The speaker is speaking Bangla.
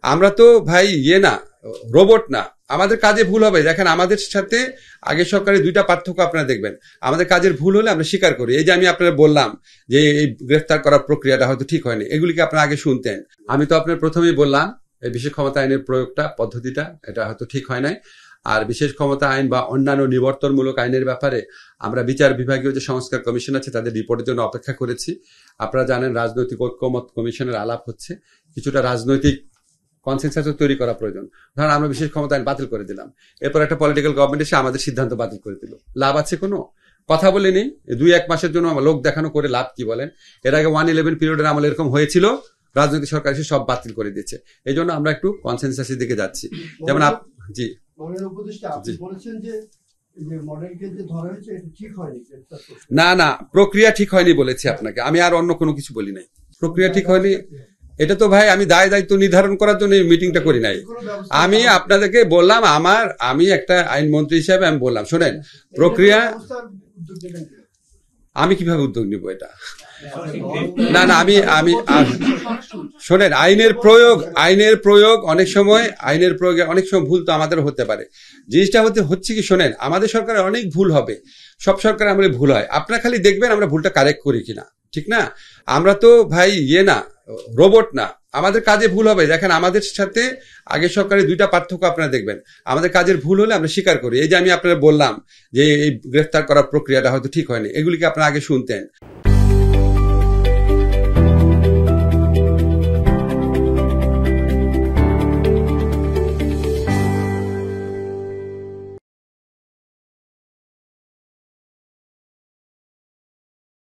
আমরা তো ভাই না, রোবট না। আমাদের কাজে ভুল হবে, দেখেন আমাদের সাথে আগের সরকারের দুইটা পার্থক্য আপনারা দেখবেন। আমাদের কাজের ভুল হলে আমরা স্বীকার করি। এই যে আমি আপনারা বললাম যে এই গ্রেফতার করার প্রক্রিয়াটা হয়তো ঠিক হয়নি, এগুলিকে আপনারা আগে শুনতেন। আমি তো আপনার প্রথমেই বললাম এই বিশেষ ক্ষমতা আইনের প্রয়োগটা, পদ্ধতিটা এটা হয়তো ঠিক হয় নাই। আর বিশেষ ক্ষমতা আইন বা অন্যান্য নিবর্তনমূলক আইনের ব্যাপারে আমরা বিচার বিভাগীয় যে সংস্কার কমিশন আছে তাদের রিপোর্টের জন্য অপেক্ষা করেছি। আপনারা জানেন রাজনৈতিক ঐক্যমত কমিশনের আলাপ হচ্ছে, কিছুটা রাজনৈতিক কনসেনসাস তৈরি করা প্রয়োজন। ধরেন আমরা বিশেষ ক্ষমতা আইন বাতিল করে দিলাম, এরপর একটা পলিটিক্যাল গভর্নমেন্ট এসে আমাদের সিদ্ধান্ত বাতিল করে দিল, লাভ আছে কোনো? কথা বলে নেই, 2-1 মাসের জন্য লোক দেখানো করে লাভ কি বলেন? এর আগে 111 পিরিয়ডের আমলে এরকম হয়েছিল, রাজনৈতিক সরকার এসে সব বাতিল করে দিচ্ছে। এই জন্য আমরা একটু কনসেনসাসের দিকে যাচ্ছি। যেমন জি না না, প্রক্রিয়া ঠিক হয়নি বলেছি আপনাকে, আমি আর অন্য কোনো কিছু বলি নাই। প্রক্রিয়া ঠিক হয়নি এটা তো ভাই আমি দায়িত্ব নির্ধারণ করার জন্য এই মিটিংটা করি নাই। আমি আপনাদেরকে বললাম, আমি একটা আইনমন্ত্রী হিসাবে আমি বললাম, শোনেন প্রক্রিয়া, আমি কিভাবে উদ্যোগ নিব এটা? না না, আমি শোনেন, আইনের প্রয়োগ অনেক সময় ভুল তো আমাদের হতে পারে। জিনিসটা হচ্ছে কি, শোনেন আমাদের সরকারের অনেক ভুল হবে, সব সরকার আমাদের ভুল হয়, আপনারা খালি দেখবেন আমরা ভুলটা কারেক্ট করি কিনা, ঠিক না? আমরা তো ভাই না, রোবট না। আমাদের কাজে ভুল হবে, দেখেন আমাদের সাথে আগের সরকারের দুইটা পার্থক্য আপনারা দেখবেন। আমাদের কাজের ভুল হলে আমরা স্বীকার করি। এই যে আমি আপনারা বললাম যে এই গ্রেফতার করার প্রক্রিয়াটা হয়তো ঠিক হয়নি, এগুলিকে আপনারা আগে শুনতেন।